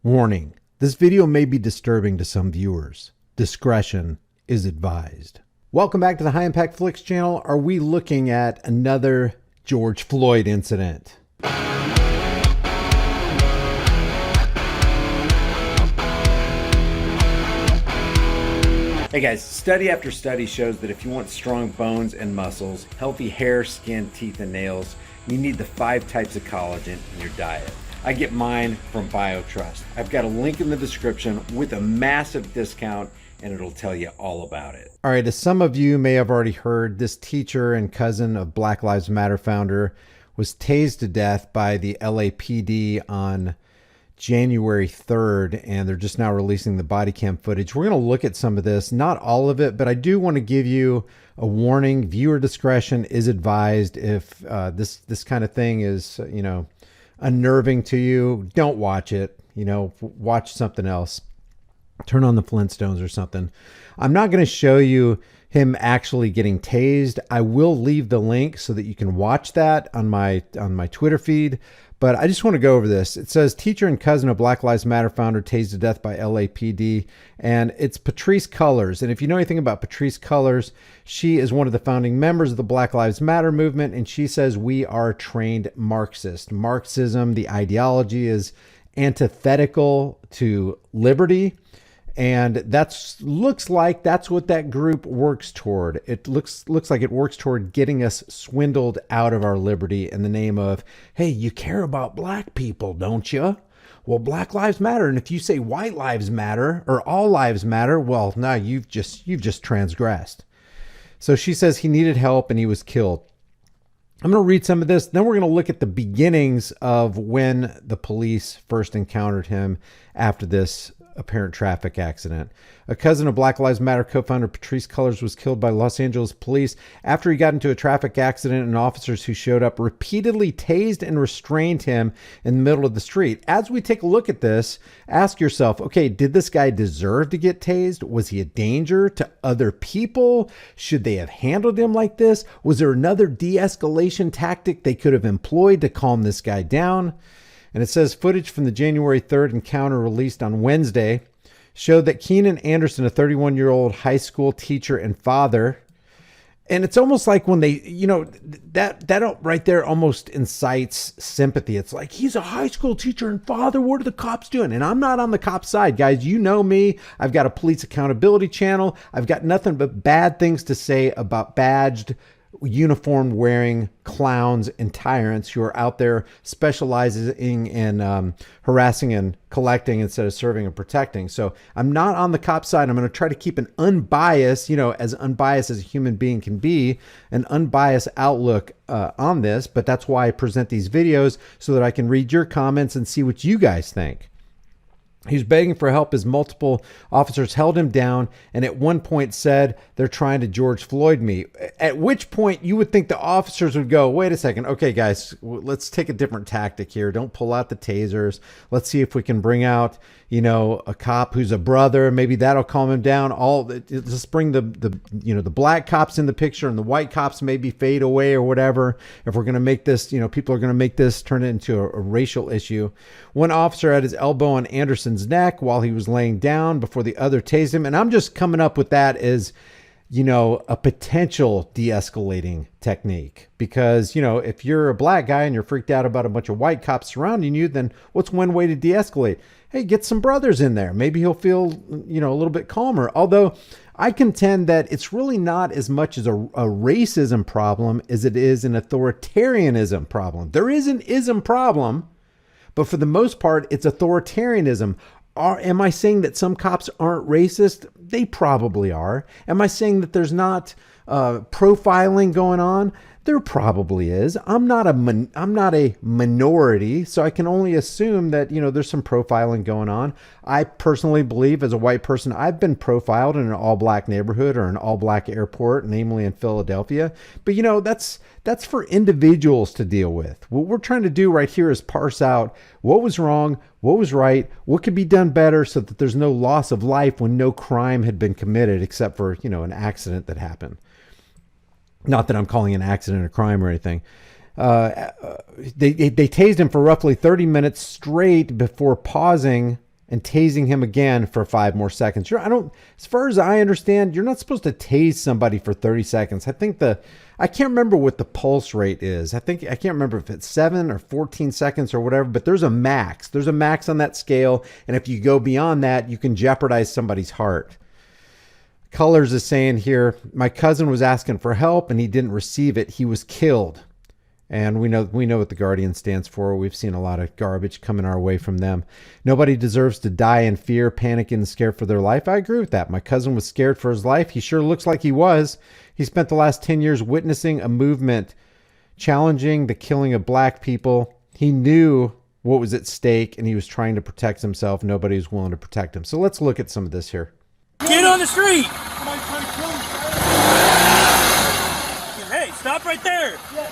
Warning, this video may be disturbing to some viewers. Discretion is advised. Welcome back to the High Impact Flicks channel. Are we looking at another George Floyd incident? Hey guys, study after study shows that if you want strong bones and muscles, healthy hair, skin, teeth, and nails, you need the 5 types of collagen in your diet. I get mine from BioTrust. I've got a link in the description with a massive discount, and it'll tell you all about it. All right, as some of you may have already heard, this teacher and cousin of Black Lives Matter founder was tased to death by the LAPD on January 3rd, and they're just now releasing the body cam footage. We're going to look at some of this, not all of it, but I do want to give you a warning. Viewer discretion is advised. If this kind of thing is, unnerving to you, don't watch it. Watch something else. Turn on the Flintstones or something. I'm not going to show you him actually getting tased. I will leave the link so that you can watch that on my Twitter feed. But I just want to go over this. It says teacher and cousin of Black Lives Matter founder tased to death by LAPD, and it's Patrisse Cullors. And if you know anything about Patrisse Cullors, she is one of the founding members of the Black Lives Matter movement, and she says we are trained Marxists. Marxism, the ideology, is antithetical to liberty. And looks like that's what that group works toward. It looks like it works toward getting us swindled out of our liberty in the name of, hey, you care about black people, don't you? Well, Black Lives Matter. And if you say white lives matter or all lives matter, well, no, you've just transgressed. So she says he needed help and he was killed. I'm going to read some of this. Then we're going to look at the beginnings of when the police first encountered him after this apparent traffic accident. A cousin of Black Lives Matter co-founder Patrisse Cullors was killed by Los Angeles police after he got into a traffic accident, and officers who showed up repeatedly tased and restrained him in the middle of the street. As we take a look at this, ask yourself, okay, did this guy deserve to get tased? Was he a danger to other people? Should they have handled him like this? Was there another de-escalation tactic they could have employed to calm this guy down? And it says footage from the January 3rd encounter released on Wednesday showed that Keenan Anderson, a 31-year-old high school teacher and father, and it's almost like when they, that right there almost incites sympathy. It's like, he's a high school teacher and father. What are the cops doing? And I'm not on the cop side, guys. You know me. I've got a police accountability channel. I've got nothing but bad things to say about badged, uniform wearing clowns and tyrants who are out there specializing in harassing and collecting instead of serving and protecting. So I'm not on the cop side. I'm going to try to keep an unbiased, as unbiased as a human being can be, an unbiased outlook on this. But that's why I present these videos, so that I can read your comments and see what you guys think. He was begging for help as multiple officers held him down and at one point said, they're trying to George Floyd me. At which point you would think the officers would go, wait a second. Okay, guys, let's take a different tactic here. Don't pull out the tasers. Let's see if we can bring out, a cop who's a brother. Maybe that'll calm him down. Let's bring the black cops in the picture and the white cops maybe fade away or whatever. If we're going to make this, people are going to make this turn it into a racial issue. One officer had his elbow on Anderson's neck while he was laying down before the other tased him. And I'm just coming up with that as, a potential de-escalating technique, because, if you're a black guy and you're freaked out about a bunch of white cops surrounding you, then what's one way to de-escalate? Hey, get some brothers in there. Maybe he'll feel, a little bit calmer. Although I contend that it's really not as much as a racism problem as it is an authoritarianism problem. There is an ism problem, but for the most part, it's authoritarianism. Am I saying that some cops aren't racist? They probably are. Am I saying that there's not profiling going on? There probably is. I'm not a minority, so I can only assume that, there's some profiling going on. I personally believe, as a white person, I've been profiled in an all-black neighborhood or an all-black airport, namely in Philadelphia. But, that's for individuals to deal with. What we're trying to do right here is parse out what was wrong, what was right, what could be done better so that there's no loss of life when no crime had been committed except for, an accident that happened. Not that I'm calling an accident a crime or anything. They tased him for roughly 30 minutes straight before pausing and tasing him again for 5 more seconds. As far as I understand, you're not supposed to tase somebody for 30 seconds. I can't remember what the pulse rate is. I can't remember if it's 7 or 14 seconds or whatever, but there's a max. There's a max on that scale. And if you go beyond that, you can jeopardize somebody's heart. Colors is saying here, my cousin was asking for help and he didn't receive it. He was killed. And we know what the Guardian stands for. We've seen a lot of garbage coming our way from them. Nobody deserves to die in fear, panicking, and scared for their life. I agree with that. My cousin was scared for his life. He sure looks like he was. He spent the last 10 years witnessing a movement challenging the killing of black people. He knew what was at stake, and he was trying to protect himself. Nobody was willing to protect him. So let's look at some of this here. Get on the street! Hey, stop right there! Yeah.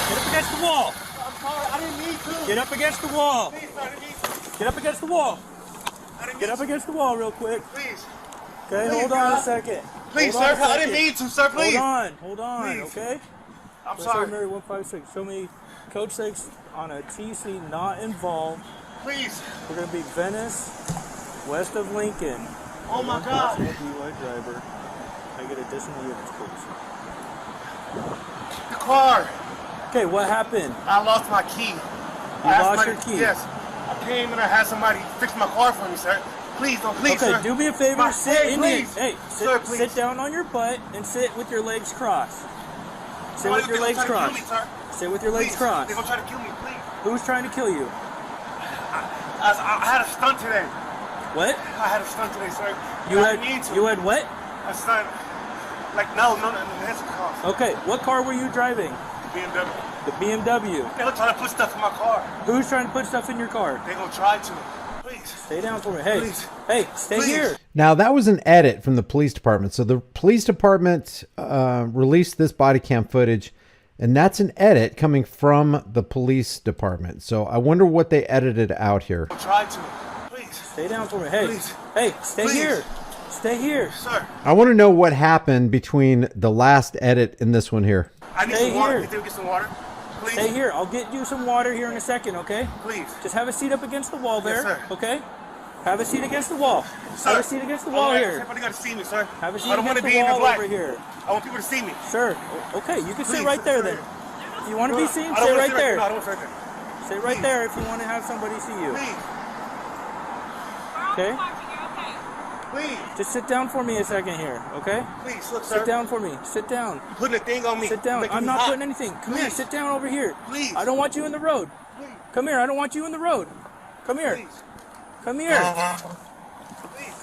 Get up against the wall! I'm sorry, I didn't need to. Get up against the wall! Please, sir, I didn't need to. Get up against the wall! Get up against the wall real quick. Please. Okay, Please, hold on God. a second. Please, Hold on sir, a I didn't second. need to, sir, please. Hold on, Please. okay? I'm sorry. Mary 156, show me Code 6 on a TC not involved. Please. We're going to be Venice, west of Lincoln. Oh my God. DUI driver. I get additional units, please. The car. Okay, what happened? I lost my key. You lost your key? Yes. I came and I had somebody fix my car for me, sir. Please, don't, please, okay, sir. do me a favor, My- sit hey, in please. here. Hey, Sir, please. sit down on your butt and sit with your legs crossed. Sit Somebody with your gonna legs try to kill crossed. me, sir. Sit with your legs Please. crossed. They're gonna try to kill me, please. Who's trying to kill you? I had a stunt today. What? I had a stunt today, sir. You I had need to. you had what? A stunt. Like, no, that's a cost. Okay, what car were you driving? BMW. The BMW. They're trying to put stuff in my car. Who's trying to put stuff in your car? They're gonna try to. Please. Stay down for me. Hey, Please. hey, stay Please. here. Now, that was an edit from the police department. So the police department released this body cam footage, and that's an edit coming from the police department. So I wonder what they edited out here. Try to. Please. Stay down for me. Hey, Please. hey, stay Please. here. Stay here. Sir, I want to know what happened between the last edit and this one here. I need Stay some water. here. Can you get some water? Please. Stay here. I'll get you some water here in a second, okay? Please. Just have a seat up against the wall there, Yes, sir. okay? Have a seat against the wall. Sir. Have a seat against the wall Alright, here. Everybody gotta see me, sir. Have a seat I don't want against to the be in the wall black. over here. I want people to see me. Sir, okay, you can sit Please, right there sir. then. If you want to be seen, I don't sit wanna right sit there. No, I don't want to sit right there. Sit right Please. there if you want to have somebody see you. Please. Okay? Please. Just sit down for me a second here, okay? Please, look, sir. Sit down for me. Sit down. You're putting a thing on me. Sit down. Making I'm me not hot. putting anything. Come here. Please. Sit down over here. Please. I don't want you in the road. Please. Come here. I don't want you in the road. Come here. Please. Come here. Please.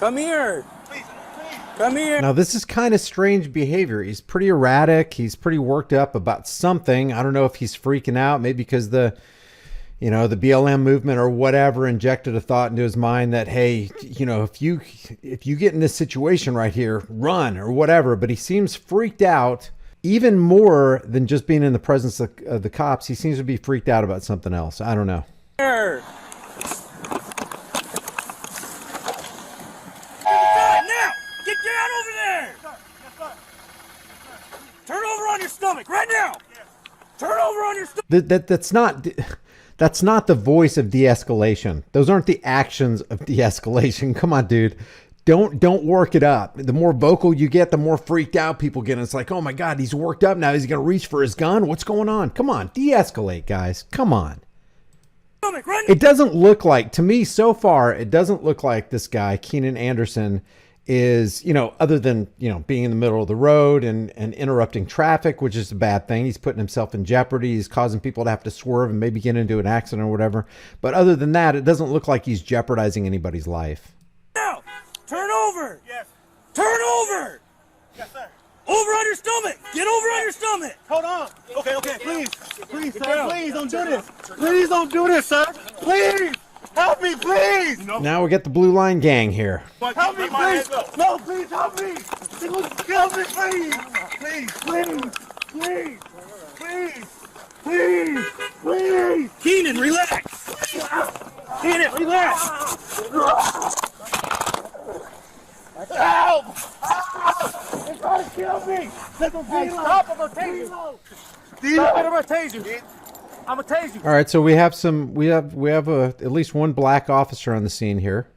Come here. Please. Please. Come here. Now, this is kind of strange behavior. He's pretty erratic. He's pretty worked up about something. I don't know if he's freaking out, maybe because the BLM movement or whatever injected a thought into his mind that, hey, if you get in this situation right here, run or whatever. But he seems freaked out even more than just being in the presence of the cops. He seems to be freaked out about something else. I don't know. Here. Now, get down over there. Turn over on your stomach right now. Turn over on your stomach. That's not the voice of de-escalation. Those aren't the actions of de-escalation. Come on, dude. Don't work it up. The more vocal you get, the more freaked out people get. It's like, oh my God, he's worked up now. He's going to reach for his gun. What's going on? Come on, de-escalate, guys. Come on. It doesn't look like, to me so far, it doesn't look like this guy, Keenan Anderson, is, other than, being in the middle of the road and interrupting traffic, which is a bad thing. He's putting himself in jeopardy. He's causing people to have to swerve and maybe get into an accident or whatever. But other than that, it doesn't look like he's jeopardizing anybody's life. Now, turn over. Yes. Turn over. Yes, sir. Over on your stomach. Get over on your stomach. Hold on. Okay. Please. Please, sir. down. Please don't do this. Please don't do this, sir. Please. Help me, please. Now we get the Blue Line Gang here. Help me, please. No, please help me. Help me, please. Please. Keenan, relax. Keenan, relax. Help! They're trying to kill me. Stop! I'm gonna tase you. Stop it! I'm gonna tase you. I'm gonna tase you. All right, so we have at least one black officer on the scene here.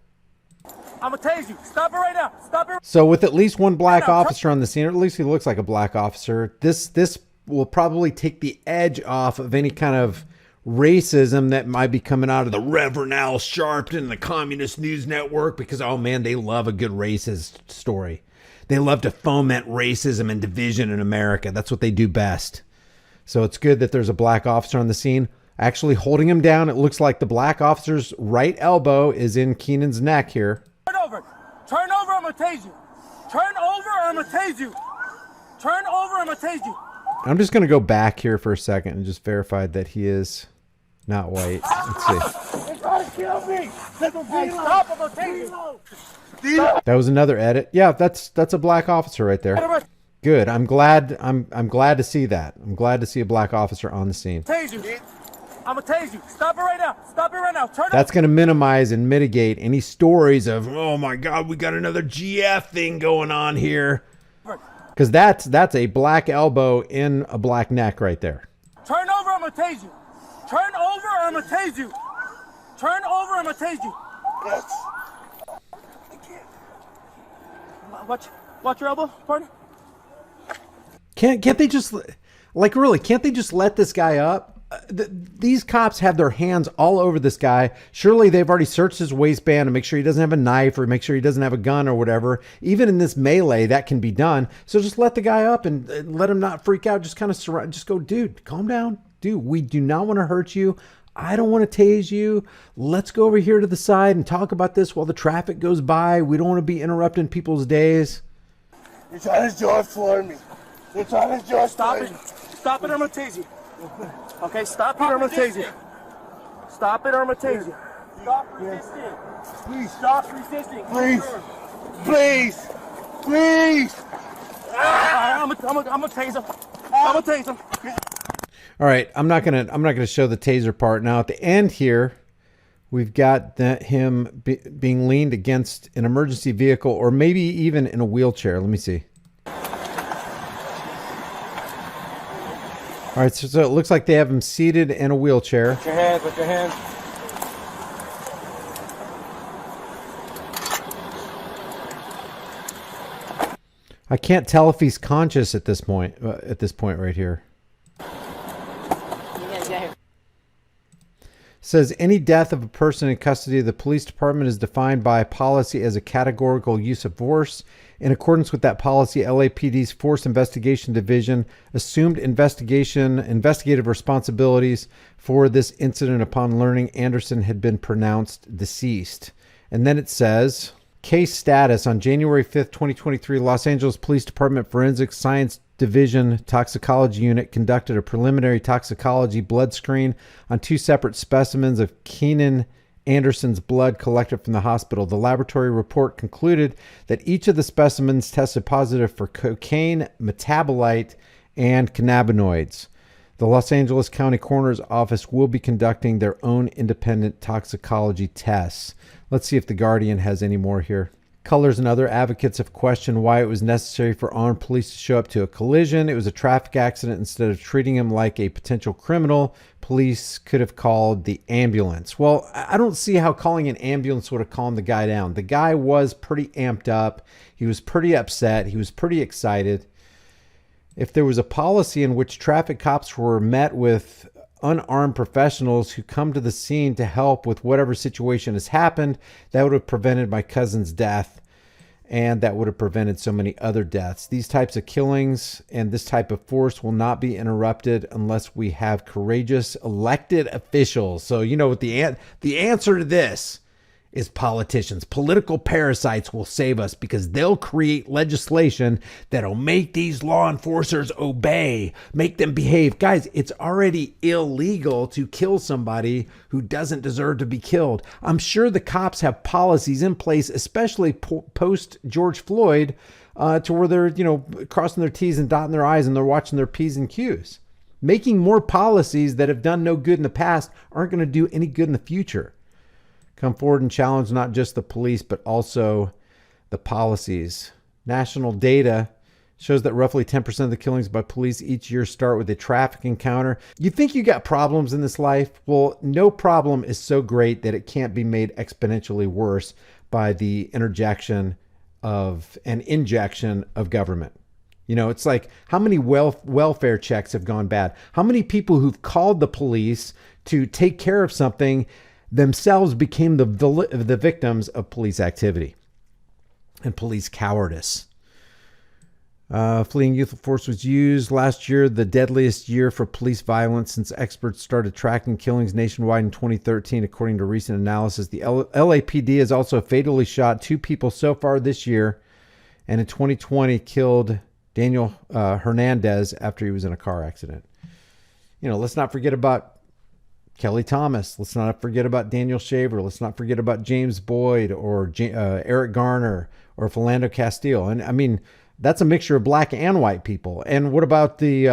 I'm gonna tase you. Stop it right now. Stop it. So with at least one black officer on the scene, or at least he looks like a black officer, this will probably take the edge off of any kind of racism that might be coming out of the Reverend Al Sharpton and the Communist News Network, because, oh man, they love a good racist story. They love to foment racism and division in America. That's what they do best. So it's good that there's a black officer on the scene actually holding him down. It looks like the black officer's right elbow is in Keenan's neck here. Turn over. Turn over, I'm gonna tase you. Turn over, I'm gonna tase you. Turn over, I'm gonna tase you. I'm just going to go back here for a second and just verify that he is not white. Let's see. They're trying to kill me. Hey, stop, I'm gonna tase you. That was another edit. Yeah, that's a black officer right there. Good. I'm glad to see that. I'm glad to see a black officer on the scene. Tase you. I'm gonna tase you. Stop it right now. Stop it right now. Turn That's going to minimize and mitigate any stories of, oh my God, we got another GF thing going on here. Because that's a black elbow in a black neck right there. Turn over, I'm gonna tase you. Turn over, I'm gonna tase you. Turn over, I'm gonna tase you. Yes. I can't. Watch your elbow, partner. Can't they just, like, really, can't they just let this guy up? These cops have their hands all over this guy. Surely they've already searched his waistband to make sure he doesn't have a knife or make sure he doesn't have a gun or whatever. Even in this melee, that can be done. So just let the guy up and let him not freak out. Just kind of surround, just go, dude, calm down. Dude, we do not want to hurt you. I don't want to tase you. Let's go over here to the side and talk about this while the traffic goes by. We don't want to be interrupting people's days. You're trying to join for me. You're trying to join. Stop it. Stop it, or I'm gonna tase you. Okay, stop it, or I'm gonna tase you. Stop it, or I'm gonna tase you. Stop resisting. Please Stop resisting. Please. Please. Please. I'm gonna tase him. I'm gonna tase him. All right, I'm not gonna show the taser part now. At the end here, we've got him being leaned against an emergency vehicle, or maybe even in a wheelchair. Let me see. All right, so it looks like they have him seated in a wheelchair. Put your hands. Put your hands. I can't tell if he's conscious at this point. Right here. Says any death of a person in custody of the police department is defined by policy as a categorical use of force. In accordance with that policy, LAPD's Force Investigation Division assumed investigative responsibilities for this incident upon learning Anderson had been pronounced deceased. And then it says, case status on January 5th, 2023, Los Angeles Police Department Forensic Science Division Toxicology Unit conducted a preliminary toxicology blood screen on 2 separate specimens of Keenan Anderson's blood collected from the hospital. The laboratory report concluded that each of the specimens tested positive for cocaine, metabolite, and cannabinoids. The Los Angeles County Coroner's Office will be conducting their own independent toxicology tests. Let's see if the Guardian has any more here. Colors and other advocates have questioned why it was necessary for armed police to show up to a collision. It was a traffic accident. Instead of treating him like a potential criminal, police could have called the ambulance. Well, I don't see how calling an ambulance would have calmed the guy down. The guy was pretty amped up. He was pretty upset. He was pretty excited. If there was a policy in which traffic cops were met with unarmed professionals who come to the scene to help with whatever situation has happened, that would have prevented my cousin's death, and that would have prevented so many other deaths. These types of killings and this type of force will not be interrupted unless we have courageous elected officials. So, you know what the answer to this is: politicians. Political parasites will save us, because they'll create legislation that'll make these law enforcers obey, make them behave. Guys, it's already illegal to kill somebody who doesn't deserve to be killed. I'm sure the cops have policies in place, especially post George Floyd, to where they're, crossing their T's and dotting their I's, and they're watching their P's and Q's. Making more policies that have done no good in the past aren't going to do any good in the future. Come forward and challenge not just the police, but also the policies. National data Shows that roughly 10% of the killings by police each year start with a traffic encounter. You think you got problems in this life? Well, no problem is so great that it can't be made exponentially worse by the injection of government. You know, it's like how many welfare checks have gone bad? How many people who've called the police to take care of something themselves became the victims of police activity and police cowardice? Fleeing youthful force was used last year, the deadliest year for police violence since experts started tracking killings nationwide in 2013. According to recent analysis, the LAPD has also fatally shot 2 people so far this year, and in 2020 killed Daniel Hernandez after he was in a car accident. You know, let's not forget about Kelly Thomas. Let's not forget about Daniel Shaver. Let's not forget about James Boyd or Eric Garner or Philando Castile. And I mean, that's a mixture of black and white people. And what about the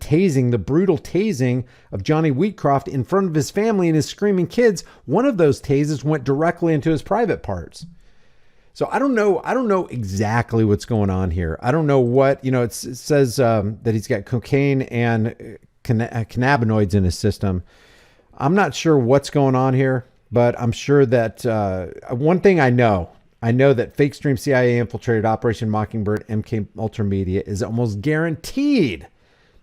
tasing, the brutal tasing of Johnny Wheatcroft in front of his family and his screaming kids? One of those tases went directly into his private parts. So I don't know exactly what's going on here. I don't know what, you know, it says that he's got cocaine and cannabinoids in his system. I'm not sure what's going on here, but I'm sure that one thing I know that fake stream CIA infiltrated Operation Mockingbird MK Ultramedia is almost guaranteed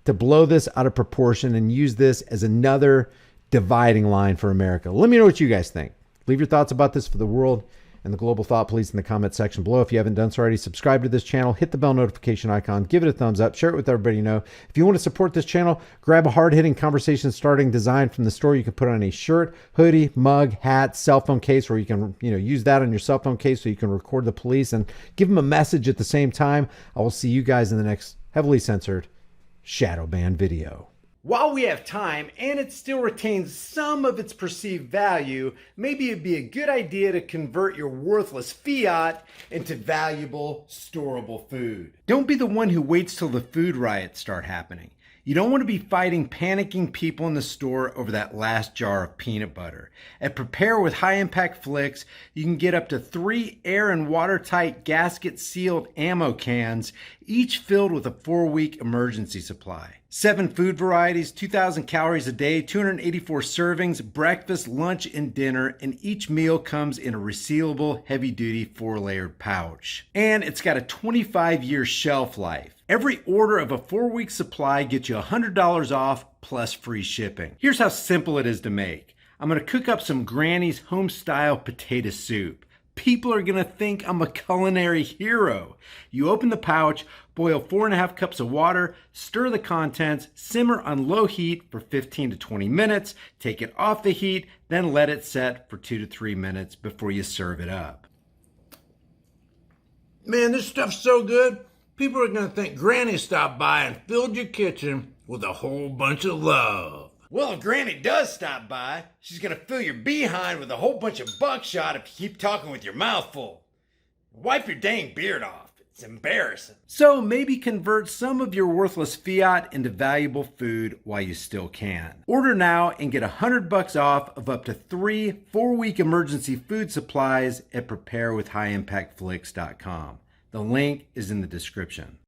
to blow this out of proportion and use this as another dividing line for America. Let me know what you guys think. Leave your thoughts about this for the world and the global thought, please, in the comment section below. If you haven't done so already, subscribe to this channel, hit the bell notification icon, give it a thumbs up, share it with everybody you know. If you want to support this channel, grab a hard-hitting conversation starting design from the store. You can put on a shirt, hoodie, mug, hat, cell phone case, or you can, you know, use that on your cell phone case so you can record the police and give them a message at the same time. I will see you guys in the next heavily censored shadow ban video. While we have time and it still retains some of its perceived value, maybe it'd be a good idea to convert your worthless fiat into valuable, storable food. Don't be the one who waits till the food riots start happening. You don't want to be fighting panicking people in the store over that last jar of peanut butter. At Prepare with High Impact Flicks, you can get up to 3 air and watertight gasket sealed ammo cans, each filled with a 4-week emergency supply. 7 food varieties, 2,000 calories a day, 284 servings, breakfast, lunch, and dinner, and each meal comes in a resealable, heavy-duty 4-layered pouch. And it's got a 25-year shelf life. Every order of a 4-week supply gets you $100 off plus free shipping. Here's how simple it is to make. I'm going to cook up some Granny's home-style potato soup. People are going to think I'm a culinary hero. You open the pouch, boil 4.5 cups of water, stir the contents, simmer on low heat for 15 to 20 minutes, take it off the heat, then let it set for 2 to 3 minutes before you serve it up. Man, this stuff's so good. People are going to think Granny stopped by and filled your kitchen with a whole bunch of love. Well, if Granny does stop by, she's going to fill your behind with a whole bunch of buckshot if you keep talking with your mouth full. Wipe your dang beard off. It's embarrassing. So maybe convert some of your worthless fiat into valuable food while you still can. Order now and get $100 off of up to 3 4-week emergency food supplies at preparewithhighimpactflix.com. The link is in the description.